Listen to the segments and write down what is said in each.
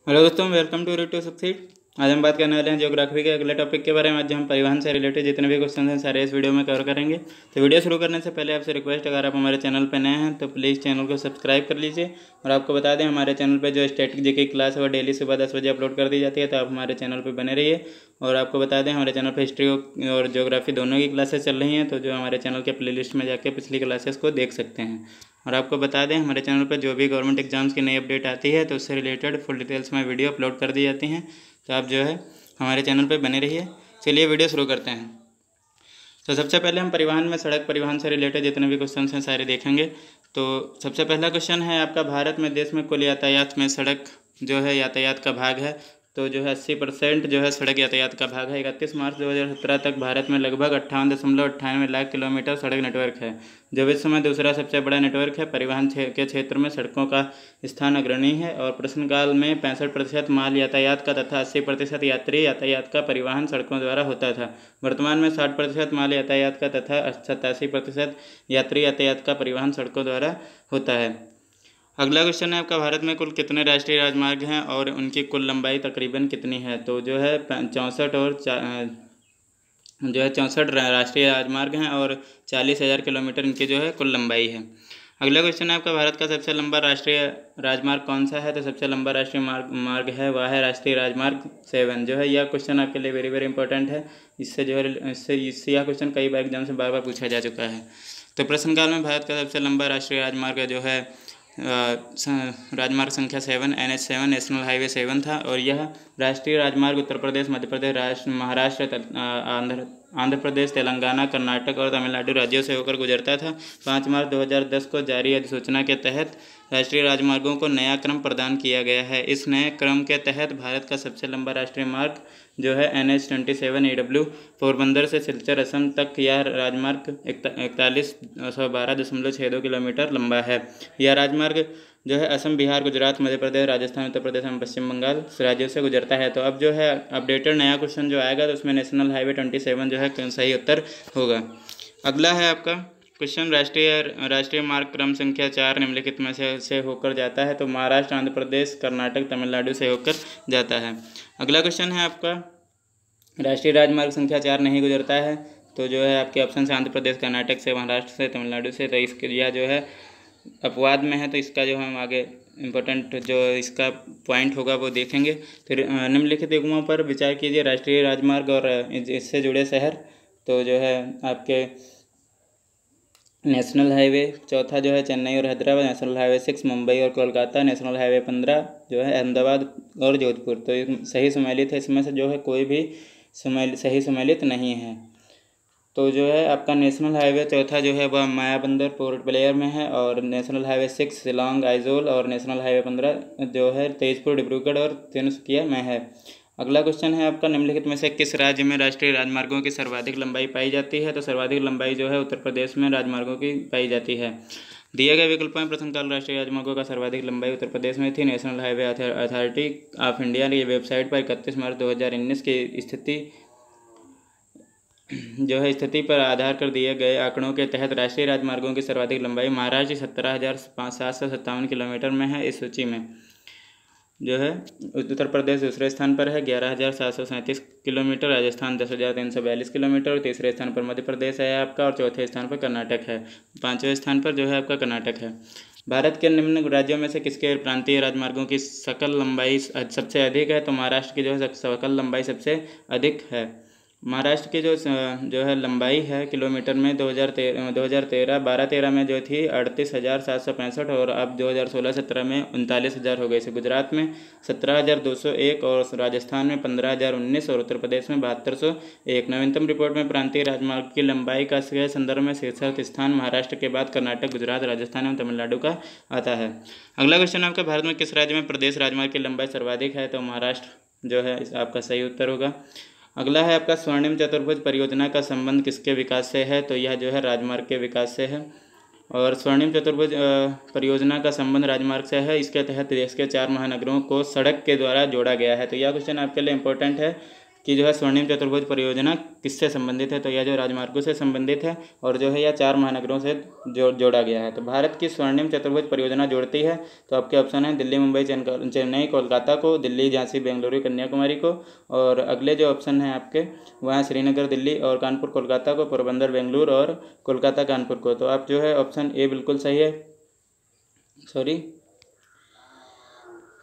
Hello दोस्तों, welcome to read to succeed. आज हम बात करने वाले हैं ज्योग्राफी के अगले टॉपिक के बारे में। आज हम परिवहन से रिलेटेड जितने भी क्वेश्चन हैं सारे इस वीडियो में कवर करेंगे। तो वीडियो शुरू करने से पहले आपसे रिक्वेस्ट, अगर आप हमारे चैनल पर नए हैं तो प्लीज़ चैनल को सब्सक्राइब कर लीजिए। और आपको बता दें, हमारे चैनल पर जो स्टैटिक जीके क्लास है वो डेली सुबह 10 बजे अपलोड कर दी जाती है, तो आप हमारे चैनल पर बने रहिए। और आपको बता दें, हमारे चैनल पर हिस्ट्री और ज्योग्राफी दोनों की क्लासेस चल रही हैं, तो जो हमारे चैनल के प्लेलिस्ट में जाके पिछली क्लासेस को देख सकते हैं। और आपको बता दें, हमारे चैनल पर जो भी गवर्नमेंट एग्जाम्स की नई अपडेट आती है तो उससे रिलेटेड फुल डिटेल्स में वीडियो अपलोड कर दी जाती हैं, तो आप जो है हमारे चैनल पर बने रहिए। चलिए वीडियो शुरू करते हैं। तो सबसे पहले हम परिवहन में सड़क परिवहन से रिलेटेड जितने भी क्वेश्चन हैं सारे देखेंगे। तो सबसे पहला क्वेश्चन है आपका, भारत में देश में कुल यातायात में सड़क जो है यातायात का भाग है, तो जो है 80% जो है सड़क यातायात का भाग है। 31 मार्च 2017 तक भारत में लगभग 58.98 लाख किलोमीटर सड़क नेटवर्क है, जो विश्व में दूसरा सबसे बड़ा नेटवर्क है। परिवहन के क्षेत्र में सड़कों का स्थान अग्रणी है और प्रश्नकाल में 65% माल यातायात का तथा 80% यात्री यातायात का परिवहन सड़कों द्वारा होता था। वर्तमान में 60% माल यातायात का तथा 87% यात्री यातायात का परिवहन सड़कों द्वारा होता है। अगला क्वेश्चन है आपका, भारत में कुल कितने राष्ट्रीय राजमार्ग हैं और उनकी कुल लंबाई तकरीबन कितनी है? तो जो है 64 राष्ट्रीय राजमार्ग हैं और 40,000 किलोमीटर इनकी जो है कुल लंबाई है। अगला क्वेश्चन है आपका, भारत का सबसे लंबा राष्ट्रीय राजमार्ग कौन सा है? तो सबसे लंबा राष्ट्रीय मार्ग है वह है राष्ट्रीय राजमार्ग 7। जो है यह क्वेश्चन आपके लिए वेरी वेरी इंपॉर्टेंट है। इससे जो है इससे यह क्वेश्चन कई बार एग्जाम से बार बार पूछा जा चुका है। तो प्रश्नकाल में भारत का सबसे लंबा राष्ट्रीय राजमार्ग जो है राजमार्ग संख्या 7 NH7 नेशनल हाईवे 7 था, और यह राष्ट्रीय राजमार्ग उत्तर प्रदेश, मध्य प्रदेश, महाराष्ट्र, आंध्र प्रदेश, तेलंगाना, कर्नाटक और तमिलनाडु राज्यों से होकर गुजरता था। 5 मार्च 2010 को जारी अधिसूचना के तहत राष्ट्रीय राजमार्गों को नया क्रम प्रदान किया गया है। इस नए क्रम के तहत भारत का सबसे लंबा राष्ट्रीय मार्ग जो है NH27 EW पोरबंदर से सिलचर असम तक यह राजमार्ग 4112.62 किलोमीटर लंबा है। यह राजमार्ग जो है असम, बिहार, गुजरात, मध्य प्रदेश, राजस्थान, उत्तर प्रदेश एवं पश्चिम बंगाल राज्यों से गुजरता है। तो अब जो है अपडेटेड नया क्वेश्चन जो आएगा तो उसमें नेशनल हाईवे 27 जो है सही उत्तर होगा। अगला है आपका क्वेश्चन, राष्ट्रीय मार्ग क्रम संख्या 4 निम्नलिखित में से होकर जाता है? तो महाराष्ट्र, आंध्र प्रदेश, कर्नाटक, तमिलनाडु से होकर जाता है। अगला क्वेश्चन है आपका, राष्ट्रीय राजमार्ग संख्या 4 नहीं गुजरता है, तो जो है आपके ऑप्शन से आंध्र प्रदेश, कर्नाटक से, महाराष्ट्र से, तमिलनाडु से। तो इसके यह जो है अपवाद में है, तो इसका जो हम आगे इम्पोर्टेंट जो इसका पॉइंट होगा वो देखेंगे। फिर निम्नलिखित युग्मों पर विचार कीजिए, राष्ट्रीय राजमार्ग और इससे जुड़े शहर। तो जो है आपके नेशनल हाईवे 4 जो है चेन्नई और हैदराबाद, नेशनल हाईवे 6 मुंबई और कोलकाता, नेशनल हाईवे 15 जो है अहमदाबाद और जोधपुर। तो सही सम्मिलित है, इसमें से जो है कोई भी सही सम्मिलित नहीं है। तो जो है आपका नेशनल हाईवे 4 जो है वह मायाबंदर पोर्ट ब्लेयर में है, और नेशनल हाईवे 6 शिलांग आइजोल, और नेशनल हाईवे 15 जो है तेजपुर, डिब्रूगढ़ और तिनसुकिया में है। अगला क्वेश्चन है आपका, निम्नलिखित में से किस राज्य में राष्ट्रीय राजमार्गों की सर्वाधिक लंबाई पाई जाती है? तो सर्वाधिक लंबाई जो है उत्तर प्रदेश में राजमार्गों की पाई जाती है। दिए गए विकल्पों में प्रथमकाल राष्ट्रीय राजमार्गों का सर्वाधिक लंबाई उत्तर प्रदेश में थी। National highway authority of India की वेबसाइट पर 31 मार्च 2019 की स्थिति पर आधार कर दिए गए आंकड़ों के तहत राष्ट्रीय राजमार्गों की सर्वाधिक लंबाई महाराष्ट्र 17,757 किलोमीटर में है। इस सूची में जो है उत्तर प्रदेश दूसरे स्थान पर है 11,737 किलोमीटर, राजस्थान 10,342 किलोमीटर, और तीसरे स्थान पर मध्य प्रदेश है आपका, और चौथे स्थान पर कर्नाटक है। 5वें स्थान पर जो है आपका कर्नाटक है। भारत के निम्न राज्यों में से किसके प्रांतीय राजमार्गों की सकल लंबाई सबसे अधिक है? तो महाराष्ट्र की जो है सकल लंबाई सबसे अधिक है। महाराष्ट्र की जो है लंबाई है किलोमीटर में 2013 में जो थी 38,765, और अब 2016-17 में 39,000 हो गई। से गुजरात में 17,201, और राजस्थान में 15,019, और उत्तर प्रदेश में 7,201। नवीनतम रिपोर्ट में प्रांतीय राजमार्ग की लंबाई का संदर्भ में शीर्षक स्थान महाराष्ट्र के बाद कर्नाटक, गुजरात, राजस्थान एवं तमिलनाडु का आता है। अगला क्वेश्चन आपका, भारत में किस राज्य में प्रदेश राजमार्ग की लंबाई सर्वाधिक है? तो महाराष्ट्र जो है आपका सही उत्तर होगा। अगला है आपका, स्वर्णिम चतुर्भुज परियोजना का संबंध किसके विकास से है? तो यह जो है राजमार्ग के विकास से है, और स्वर्णिम चतुर्भुज परियोजना का संबंध राजमार्ग से है। इसके तहत देश के 4 महानगरों को सड़क के द्वारा जोड़ा गया है। तो यह क्वेश्चन आपके लिए इंपॉर्टेंट है कि जो है स्वर्णिम चतुर्भुज परियोजना किससे संबंधित है, तो यह जो राजमार्गों से संबंधित है और जो है यह 4 महानगरों से जोड़ा गया है। तो भारत की स्वर्णिम चतुर्भुज परियोजना जोड़ती है, तो आपके ऑप्शन है दिल्ली मुंबई चेन्नई कोलकाता को, दिल्ली झांसी बेंगलुरु कन्याकुमारी को, और अगले जो ऑप्शन है आपके वहाँ श्रीनगर दिल्ली और कानपुर कोलकाता को, पोरबंदर बेंगलुरु और कोलकाता कानपुर को। तो आप जो है ऑप्शन ए बिल्कुल सही है, सॉरी।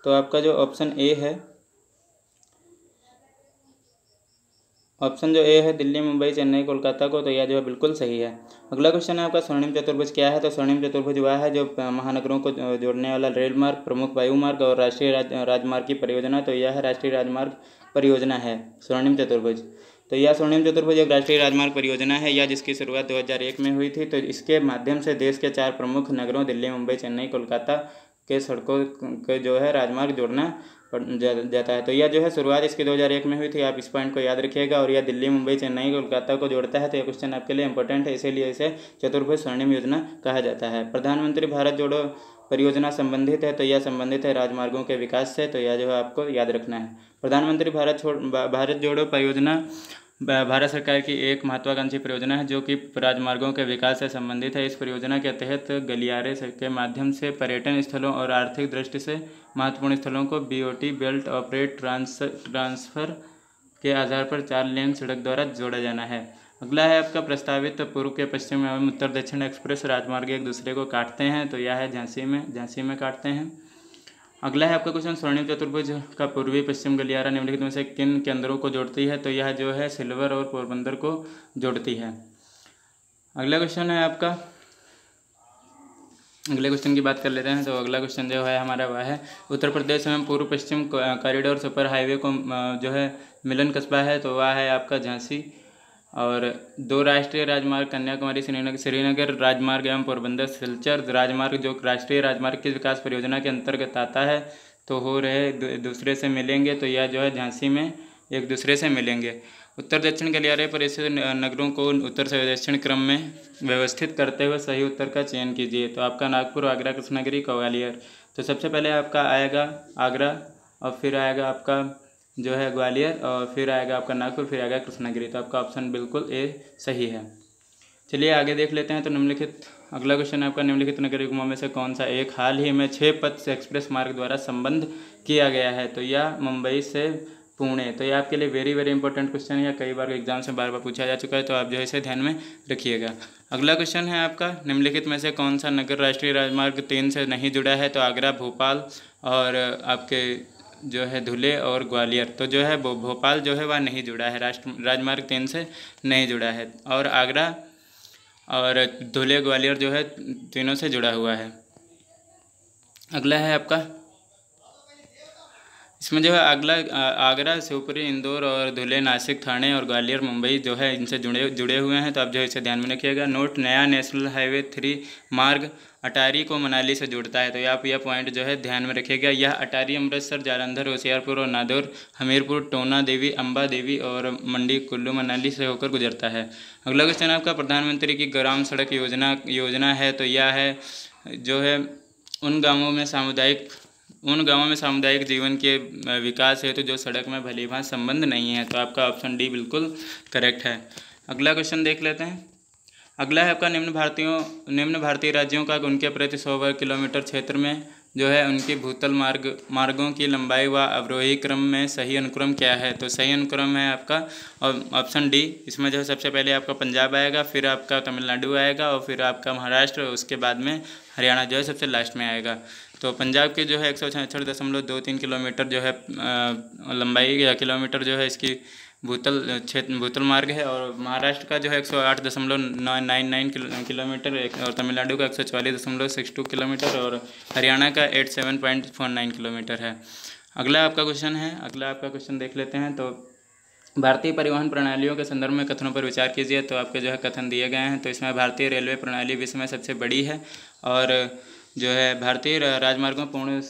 तो आपका जो ऑप्शन ए है, ऑप्शन जो ए है दिल्ली मुंबई चेन्नई कोलकाता को, तो यह जो है बिल्कुल सही है। अगला क्वेश्चन है आपका स्वर्णिम चतुर्भुज क्या है, तो स्वर्णिम चतुर्भुज वह है जो महानगरों को जोड़ने वाला रेल मार्ग, प्रमुख वायु मार्ग और राष्ट्रीय राजमार्ग की परियोजना, तो यह राष्ट्रीय राजमार्ग परियोजना है स्वर्णिम चतुर्भुज। तो यह स्वर्णिम चतुर्भुज एक राष्ट्रीय राजमार्ग परियोजना है, या जिसकी शुरुआत 2001 में हुई थी। तो इसके माध्यम से देश के 4 प्रमुख नगरों दिल्ली मुंबई चेन्नई कोलकाता के सड़कों के जो है राजमार्ग जोड़ना जाता है। तो यह जो है शुरुआत इसकी 2001 में हुई थी, आप इस पॉइंट को याद रखिएगा। और यह दिल्ली मुंबई चेन्नई कोलकाता को जोड़ता है, तो यह क्वेश्चन आपके लिए इंपॉर्टेंट है, इसीलिए इसे चतुर्भुज स्वर्णिम योजना कहा जाता है। प्रधानमंत्री भारत जोड़ो परियोजना संबंधित है, तो यह संबंधित है राजमार्गों के विकास से, तो यह जो है आपको याद रखना है। प्रधानमंत्री भारत जोड़ो परियोजना भारत सरकार की एक महत्वाकांक्षी परियोजना है जो कि राजमार्गों के विकास से संबंधित है। इस परियोजना के तहत गलियारे के माध्यम से पर्यटन स्थलों और आर्थिक दृष्टि से महत्वपूर्ण स्थलों को बीओटी बेल्ट ऑपरेट ट्रांसफर के आधार पर 4 लेन सड़क द्वारा जोड़ा जाना है। अगला है आपका प्रस्तावित पूर्व के पश्चिम एवं उत्तर दक्षिण एक्सप्रेस राजमार्ग एक दूसरे को काटते हैं, तो यह है झांसी में काटते हैं। अगला है आपका क्वेश्चन स्वर्णिम चतुर्भुज का पूर्वी पश्चिम गलियारा निम्नलिखित में से किन केंद्रों को जोड़ती है, तो यह जो है सिल्वर और पोरबंदर को जोड़ती है। अगला क्वेश्चन है आपका, अगले क्वेश्चन की बात कर लेते हैं। तो अगला क्वेश्चन जो है हमारा वह है उत्तर प्रदेश में पूर्व पश्चिम कॉरिडोर सुपर हाईवे को जो है मिलन कस्बा है, तो वह है आपका झांसी। और 2 राष्ट्रीय राजमार्ग कन्याकुमारी श्रीनगर राजमार्ग एवं पोरबंदर सिलचर राजमार्ग जो राष्ट्रीय राजमार्ग की विकास परियोजना के अंतर्गत आता है, तो हो रहे दूसरे से मिलेंगे, तो यह जो है झांसी में एक दूसरे से मिलेंगे। उत्तर दक्षिण गलियारे पर स्थित नगरों को उत्तर से दक्षिण क्रम में व्यवस्थित करते हुए सही उत्तर का चयन कीजिए। तो आपका नागपुर, आगरा, कृष्णगिरी, ग्वालियर। तो सबसे पहले आपका आएगा आगरा, और फिर आएगा आपका जो है ग्वालियर, और फिर आएगा आपका नागपुर, फिर आएगा कृष्णगिरी। तो आपका ऑप्शन बिल्कुल ए सही है। चलिए आगे देख लेते हैं। तो निम्नलिखित अगला क्वेश्चन है आपका निम्नलिखित नगर निगमों में से कौन सा एक हाल ही में 6 पथ से एक्सप्रेस मार्ग द्वारा संबंध किया गया है, तो यह मुंबई से पुणे। तो यह आपके लिए वेरी वेरी इंपॉर्टेंट क्वेश्चन है, कई बार एग्जाम से बार बार पूछा जा चुका है, तो आप जो है इसे ध्यान में रखिएगा। अगला क्वेश्चन है आपका निम्नलिखित में से कौन सा नगर राष्ट्रीय राजमार्ग 3 से नहीं जुड़ा है, तो आगरा, भोपाल और आपके जो है धुले और ग्वालियर। तो जो है भोपाल जो है वह नहीं जुड़ा है, राजमार्ग 3 से नहीं जुड़ा है, और आगरा और धुले ग्वालियर जो है तीनों से जुड़ा हुआ है। अगला है आपका, इसमें जो है अगला आगरा, शिवपुरी, इंदौर और धुले नासिक, ठाणे और ग्वालियर मुंबई जो है इनसे जुड़े हुए हैं, तो आप जो है इसे ध्यान में रखिएगा। नोट, नया नेशनल हाईवे 3 मार्ग अटारी को मनाली से जुड़ता है, तो आप यह पॉइंट जो है ध्यान में रखिएगा। यह अटारी अमृतसर, जालंधर, होशियारपुर और नादौर, हमीरपुर, टोना देवी, अम्बा देवी और मंडी कुल्लू मनाली से होकर गुजरता है। अगला क्वेश्चन आपका प्रधानमंत्री की ग्राम सड़क योजना है, तो यह है जो है उन गाँवों में सामुदायिक जीवन के विकास हेतु जो सड़क में भलीभांति संबंध नहीं है, तो आपका ऑप्शन डी बिल्कुल करेक्ट है। अगला क्वेश्चन देख लेते हैं। अगला है आपका निम्न भारतीय राज्यों का उनके प्रति 100 वर्ग किलोमीटर क्षेत्र में जो है उनकी भूतल मार्गों की लंबाई व अवरोही क्रम में सही अनुक्रम क्या है, तो सही अनुक्रम है आपका ऑप्शन डी। इसमें जो है सबसे पहले आपका पंजाब आएगा, फिर आपका तमिलनाडु आएगा और फिर आपका महाराष्ट्र, उसके बाद में हरियाणा जो है सबसे लास्ट में आएगा। तो पंजाब के जो है 166.23 किलोमीटर जो है लंबाई या किलोमीटर जो है इसकी भूतल मार्ग है, और महाराष्ट्र का जो है 108.99 किलोमीटर और तमिलनाडु का 144.62 किलोमीटर और हरियाणा का 87.49 किलोमीटर है। अगला आपका क्वेश्चन देख लेते हैं। तो भारतीय परिवहन प्रणालियों के संदर्भ में कथनों पर विचार कीजिए, तो आपके जो है कथन दिए गए हैं। तो इसमें भारतीय रेलवे प्रणाली विश्व में सबसे बड़ी है, और जो है भारतीय राजमार्गों पूर्ण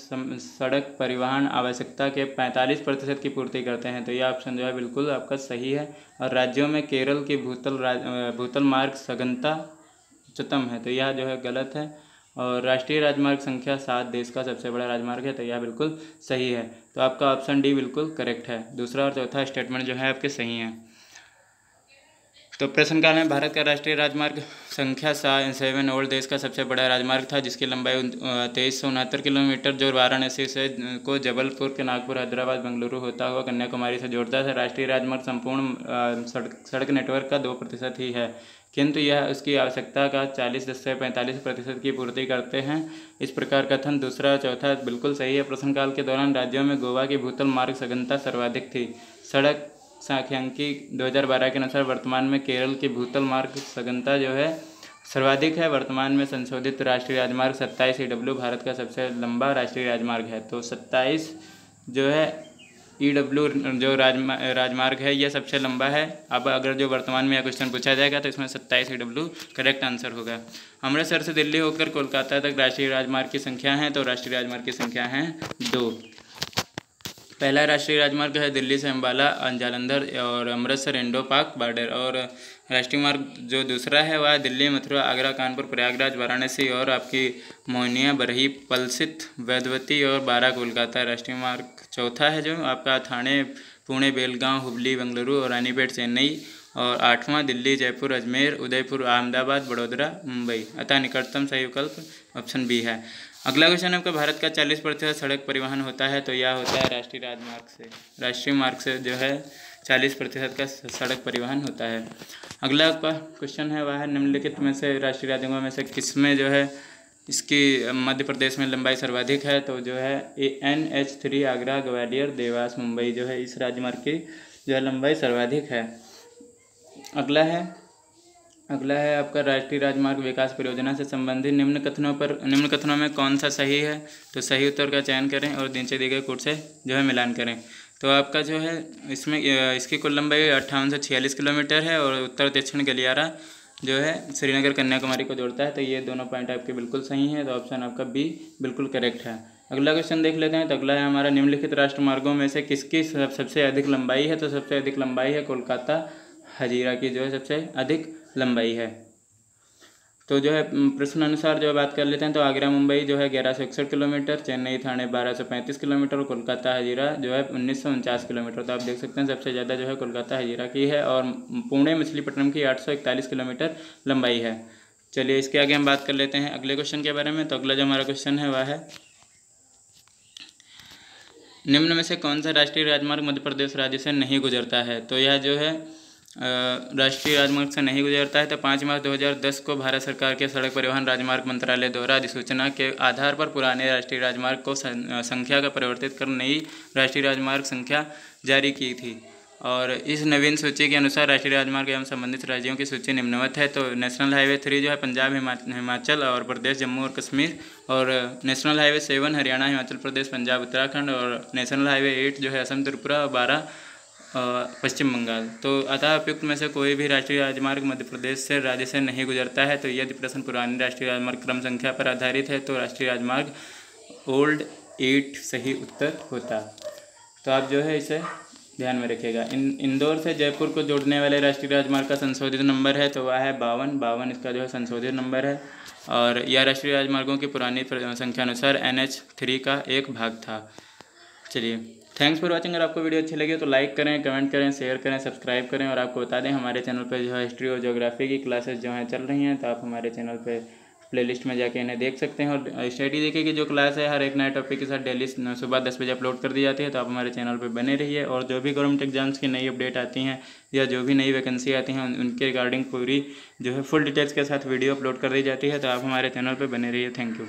सड़क परिवहन आवश्यकता के 45% की पूर्ति करते हैं, तो यह ऑप्शन जो है बिल्कुल आपका सही है। और राज्यों में केरल की भूतल मार्ग सघनता उच्चतम है, तो यह जो है गलत है। और राष्ट्रीय राजमार्ग संख्या 7 देश का सबसे बड़ा राजमार्ग है, तो यह बिल्कुल सही है। तो आपका ऑप्शन डी बिल्कुल करेक्ट है। दूसरा और चौथा स्टेटमेंट जो है आपके सही हैं। तो प्रश्नकाल में भारत का राष्ट्रीय राजमार्ग संख्या 7 और देश का सबसे बड़ा राजमार्ग था, जिसकी लंबाई 2369 किलोमीटर, जो वाराणसी से को जबलपुर के नागपुर, हैदराबाद, बेंगलुरु होता हुआ कन्याकुमारी से जोड़ता है। राष्ट्रीय राजमार्ग संपूर्ण सड़क नेटवर्क का 2% ही है, किंतु यह उसकी आवश्यकता का 40 से 45% की पूर्ति करते हैं। इस प्रकार कथन दूसरा चौथा बिल्कुल सही है। प्रश्नकाल के दौरान राज्यों में गोवा की भूतल मार्ग सघनता सर्वाधिक थी। सड़क सांख्यिकी 2012 के अनुसार वर्तमान में केरल की भूतल मार्ग सघनता जो है सर्वाधिक है। वर्तमान में संशोधित राष्ट्रीय राजमार्ग 27 EW भारत का सबसे लंबा राष्ट्रीय राजमार्ग है। तो 27 जो है EW जो राजमार्ग है यह सबसे लंबा है। अब अगर जो वर्तमान में यह क्वेश्चन पूछा जाएगा तो इसमें 27 EW करेक्ट आंसर होगा। अमृतसर से दिल्ली होकर कोलकाता तक राष्ट्रीय राजमार्ग की संख्या है, तो राष्ट्रीय राजमार्ग की संख्या है 2। पहला राष्ट्रीय राजमार्ग है दिल्ली से अम्बाला जालंधर और अमृतसर इंडो पाक बॉर्डर। और राष्ट्रीय मार्ग जो दूसरा है वह दिल्ली, मथुरा, आगरा, कानपुर, प्रयागराज, वाराणसी और आपकी मोहनिया, बरही, पलसित, वैदवती और बारा कोलकाता। राष्ट्रीय मार्ग चौथा है जो आपका थाने, पुणे, बेलगांव, हुबली, बेंगलुरु और रानीपेट, चेन्नई। और 8वां दिल्ली, जयपुर, अजमेर, उदयपुर, अहमदाबाद, वडोदरा, मुंबई। अतः निकटतम सही विकल्प ऑप्शन बी है। अगला क्वेश्चन आपका भारत का 40% सड़क परिवहन होता है, तो यह होता है राष्ट्रीय राजमार्ग से। राष्ट्रीय मार्ग से जो है 40% का सड़क परिवहन होता है। अगला आपका क्वेश्चन है वह है निम्नलिखित में से राष्ट्रीय राजमार्गों में से किसमें जो है इसकी मध्य प्रदेश में लंबाई सर्वाधिक है, तो जो है NH3 आगरा, ग्वालियर, देवास, मुंबई जो है इस राजमार्ग की जो है लंबाई सर्वाधिक है। अगला है आपका राष्ट्रीय राजमार्ग विकास परियोजना से संबंधित निम्न कथनों में कौन सा सही है, तो सही उत्तर का चयन करें और नीचे दिए गए कोड से जो है मिलान करें। तो आपका जो है इसमें इसकी कुल लंबाई 58 से 46 किलोमीटर है और उत्तर दक्षिण गलियारा जो है श्रीनगर कन्याकुमारी को जोड़ता है। तो ये दोनों पॉइंट आपके बिल्कुल सही हैं, तो ऑप्शन आपका बी बिल्कुल करेक्ट है। अगला क्वेश्चन देख लेते हैं। तो अगला है हमारा निम्नलिखित राष्ट्रमार्गों में से किसकी सबसे अधिक लंबाई है, तो सबसे अधिक लंबाई है कोलकाता हजीरा की जो है सबसे अधिक लंबाई है। तो जो है प्रश्न अनुसार जो बात कर लेते हैं, तो आगरा मुंबई जो है 1161 किलोमीटर, चेन्नई थाने 1235 किलोमीटर और कोलकाता हजीरा जो है 1949 किलोमीटर। तो आप देख सकते हैं सबसे ज़्यादा जो है कोलकाता हजीरा की है और पुणे मछलीपट्टनम की 841 किलोमीटर लंबाई है। चलिए इसके आगे हम बात कर लेते हैं अगले क्वेश्चन के बारे में। तो अगला जो हमारा क्वेश्चन है वह है निम्न में से कौन सा राष्ट्रीय राजमार्ग मध्य प्रदेश राज्य से नहीं गुजरता है, तो यह जो है राष्ट्रीय राजमार्ग से नहीं गुजरता है। तो 5 मार्च 2010 को भारत सरकार के सड़क परिवहन राजमार्ग मंत्रालय द्वारा अधिसूचना के आधार पर पुराने राष्ट्रीय राजमार्ग को संख्या का परिवर्तित कर नई राष्ट्रीय राजमार्ग संख्या जारी की थी। और इस नवीन सूची के अनुसार राष्ट्रीय राजमार्ग एवं संबंधित राज्यों की सूची निम्नवत है। तो नेशनल हाईवे 3 जो है पंजाब, हिमाचल और प्रदेश, जम्मू और कश्मीर। और नेशनल हाईवे 7 हरियाणा, हिमाचल प्रदेश, पंजाब, उत्तराखंड। और नेशनल हाईवे 8 जो है असम, त्रिपुरा और 12 पश्चिम बंगाल। तो अतः उपयुक्त में से कोई भी राष्ट्रीय राजमार्ग मध्य प्रदेश से राज्य से नहीं गुजरता है। तो यदि प्रश्न पुरानी राष्ट्रीय राजमार्ग क्रम संख्या पर आधारित है तो राष्ट्रीय राजमार्ग ओल्ड 8 सही उत्तर होता। तो आप जो है इसे ध्यान में रखिएगा। इंदौर से जयपुर को जोड़ने वाले राष्ट्रीय राजमार्ग का संशोधित नंबर है, तो वह है 52 इसका जो है संशोधित नंबर है। और यह राष्ट्रीय राजमार्गों की पुरानी संख्या अनुसार NH3 का एक भाग था। चलिए, थैंक्स फॉर वॉचिंग। अगर आपको वीडियो अच्छी लगी तो लाइक करें, कमेंट करें, शेयर करें, सब्सक्राइब करें। और आपको बता दें हमारे चैनल पर जो है हिस्ट्री और ज्योग्राफी की क्लासेस जो हैं चल रही हैं, तो आप हमारे चैनल पे प्लेलिस्ट में जाके इन्हें देख सकते हैं। और स्टडी देखिए कि जो क्लास है हर एक नए टॉपिक के साथ डेली सुबह 10 बजे अपलोड कर दी जाती है। तो आप हमारे चैनल पर बने रहिए और जो भी गवर्नमेंट एग्जाम्स की नई अपडेट आती हैं या जो भी नई वैकेंसी आती हैं उनके रिगार्डिंग पूरी जो है फुल डिटेल्स के साथ वीडियो अपलोड कर दी जाती है। तो आप हमारे चैनल पर बने रहिए। Thank you.